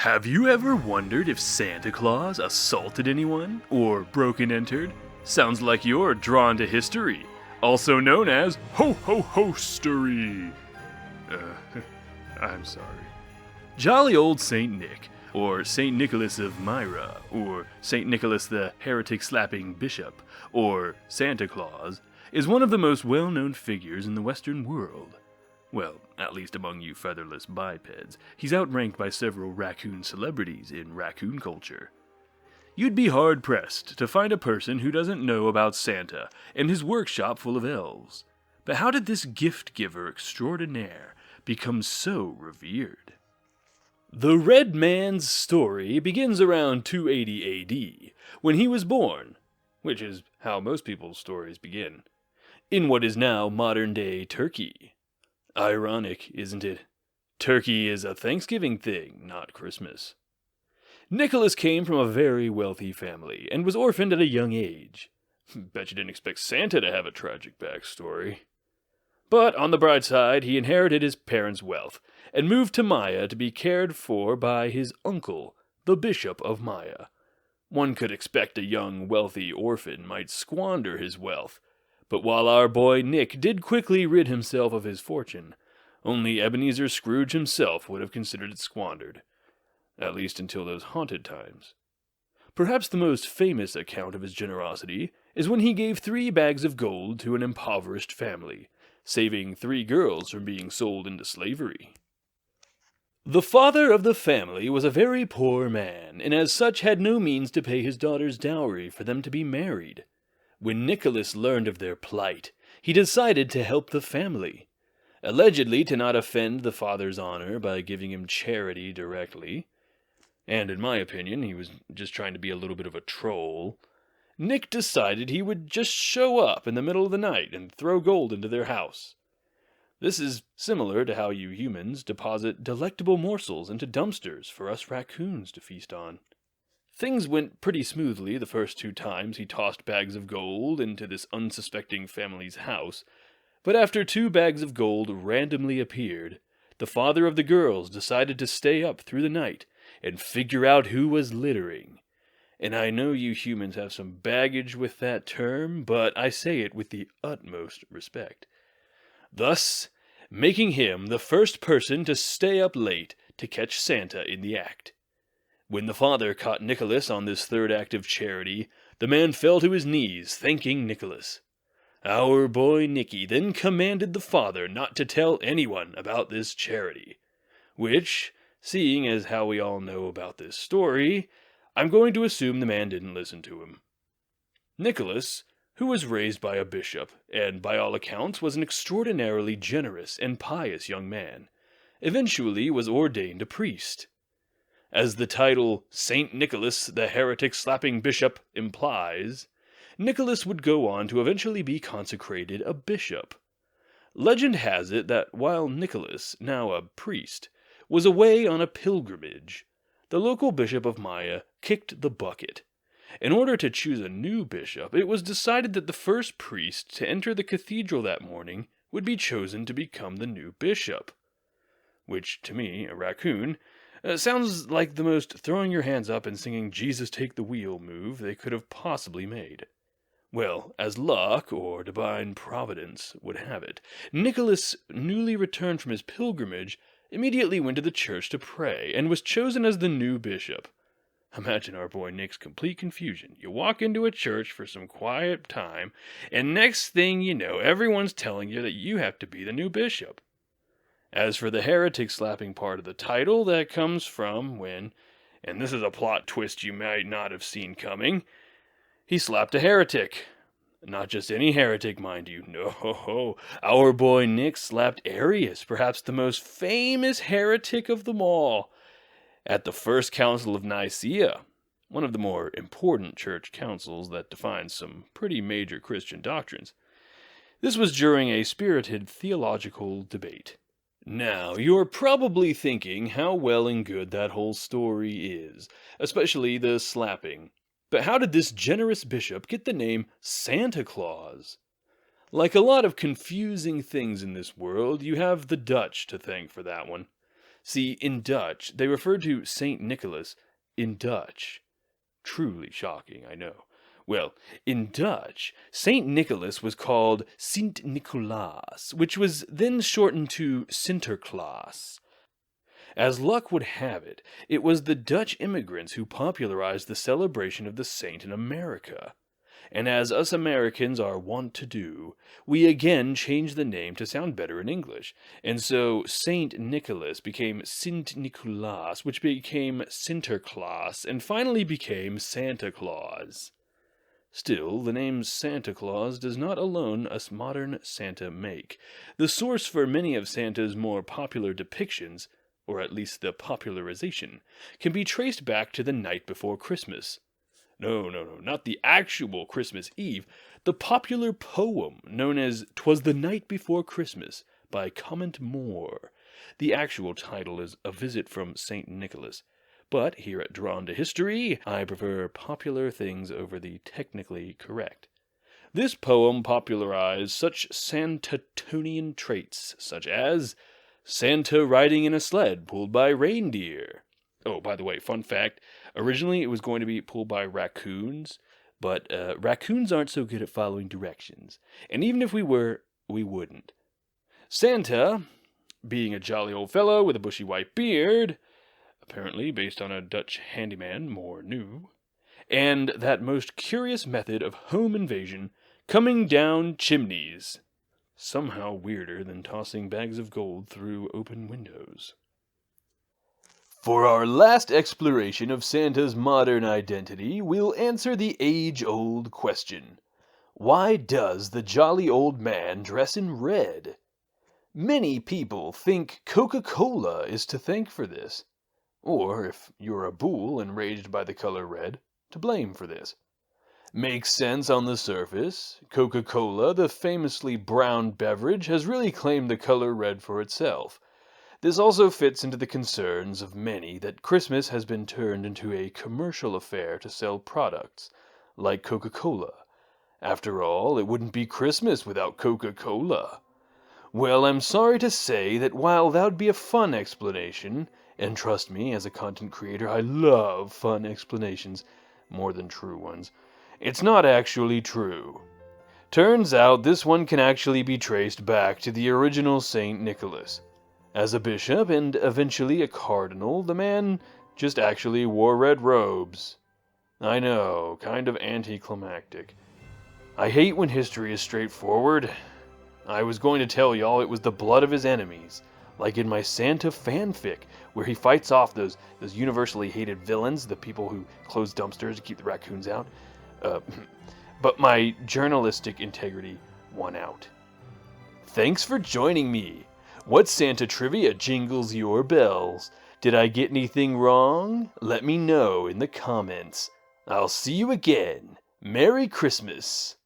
Have you ever wondered if Santa Claus assaulted anyone or broke and entered? Sounds like you're drawn to history, also known as ho-ho-hostery. I'm sorry. Jolly old Saint Nick, or Saint Nickolas of Myra, or Saint Nickolas the heretic-slapping bishop, or Santa Claus, is one of the most well-known figures in the Western world. Well, at least among you featherless bipeds, he's outranked by several raccoon celebrities in raccoon culture. You'd be hard-pressed to find a person who doesn't know about Santa and his workshop full of elves. But how did this gift-giver extraordinaire become so revered? The Red Man's story begins around 280 AD, when he was born, which is how most people's stories begin, in what is now modern-day Turkey. Ironic, isn't it? Turkey is a Thanksgiving thing, not Christmas. Nicholas came from a very wealthy family and was orphaned at a young age. Bet you didn't expect Santa to have a tragic backstory. But on the bright side, he inherited his parents' wealth and moved to Maya to be cared for by his uncle, the Bishop of Maya. One could expect a young, wealthy orphan might squander his wealth, but while our boy Nick did quickly rid himself of his fortune, only Ebenezer Scrooge himself would have considered it squandered, at least until those haunted times. Perhaps the most famous account of his generosity is when he gave 3 bags of gold to an impoverished family, saving 3 girls from being sold into slavery. The father of the family was a very poor man, and as such had no means to pay his daughter's dowry for them to be married. When Nicholas learned of their plight, he decided to help the family, allegedly to not offend the father's honor by giving him charity directly. And in my opinion, he was just trying to be a little bit of a troll. Nick decided he would just show up in the middle of the night and throw gold into their house. This is similar to how you humans deposit delectable morsels into dumpsters for us raccoons to feast on. Things went pretty smoothly the first 2 times he tossed bags of gold into this unsuspecting family's house, but after 2 bags of gold randomly appeared, the father of the girls decided to stay up through the night and figure out who was littering. And I know you humans have some baggage with that term, but I say it with the utmost respect. Thus, making him the first person to stay up late to catch Santa in the act. When the father caught Nicholas on this 3rd act of charity, the man fell to his knees, thanking Nicholas. Our boy Nicky then commanded the father not to tell anyone about this charity, which, seeing as how we all know about this story, I'm going to assume the man didn't listen to him. Nicholas, who was raised by a bishop, and by all accounts was an extraordinarily generous and pious young man, eventually was ordained a priest. As the title Saint Nickolas the heretic-slapping bishop implies, Nicholas would go on to eventually be consecrated a bishop. Legend has it that while Nicholas, now a priest, was away on a pilgrimage, the local bishop of Maya kicked the bucket. In order to choose a new bishop, it was decided that the first priest to enter the cathedral that morning would be chosen to become the new bishop. Which, to me, a raccoon, sounds like the most throwing your hands up and singing Jesus Take the Wheel move they could have possibly made. Well, as luck, or divine providence, would have it, Nicholas, newly returned from his pilgrimage, immediately went to the church to pray, and was chosen as the new bishop. Imagine our boy Nick's complete confusion. You walk into a church for some quiet time, and next thing you know, everyone's telling you that you have to be the new bishop. As for the heretic-slapping part of the title, that comes from when, and this is a plot twist you might not have seen coming, he slapped a heretic. Not just any heretic, mind you. No, our boy Nick slapped Arius, perhaps the most famous heretic of them all, at the First Council of Nicaea, one of the more important church councils that defines some pretty major Christian doctrines. This was during a spirited theological debate. Now, you're probably thinking how well and good that whole story is, especially the slapping. But how did this generous bishop get the name Santa Claus? Like a lot of confusing things in this world, you have the Dutch to thank for that one. See, in Dutch, they refer to Saint Nicholas in Dutch. Truly shocking, I know. Well, in Dutch, Saint Nicholas was called Saint Nickolas, which was then shortened to Sinterklaas. As luck would have it, it was the Dutch immigrants who popularized the celebration of the saint in America. And as us Americans are wont to do, we again changed the name to sound better in English, and so Saint Nicholas became Saint Nickolas, which became Sinterklaas, and finally became Santa Claus. Still, the name Santa Claus does not alone us modern Santa make. The source for many of Santa's more popular depictions, or at least the popularization, can be traced back to the night before Christmas. No, not the actual Christmas Eve, the popular poem known as "'Twas the Night Before Christmas" by Comment Moore. The actual title is A Visit from Saint Nicholas. But here at Drawn to History, I prefer popular things over the technically correct. This poem popularized such Santatonian traits, such as Santa riding in a sled pulled by reindeer. Oh, by the way, fun fact, originally it was going to be pulled by raccoons, but raccoons aren't so good at following directions. And even if we were, we wouldn't. Santa, being a jolly old fellow with a bushy white beard, apparently based on a Dutch handyman, more new, and that most curious method of home invasion, coming down chimneys. Somehow weirder than tossing bags of gold through open windows. For our last exploration of Santa's modern identity, we'll answer the age-old question. Why does the jolly old man dress in red? Many people think Coca-Cola is to thank for this. Or, if you're a bull enraged by the color red, to blame for this. Makes sense on the surface. Coca-Cola, the famously brown beverage, has really claimed the color red for itself. This also fits into the concerns of many that Christmas has been turned into a commercial affair to sell products, like Coca-Cola. After all, it wouldn't be Christmas without Coca-Cola. Well, I'm sorry to say that while that would be a fun explanation, and trust me, as a content creator, I love fun explanations more than true ones, it's not actually true. Turns out this one can actually be traced back to the original Saint Nicholas. As a bishop and eventually a cardinal, the man just actually wore red robes. I know, kind of anticlimactic. I hate when history is straightforward. I was going to tell y'all it was the blood of his enemies, like in my Santa fanfic, where he fights off those universally hated villains, the people who close dumpsters to keep the raccoons out. But my journalistic integrity won out. Thanks for joining me. What Santa trivia jingles your bells? Did I get anything wrong? Let me know in the comments. I'll see you again. Merry Christmas.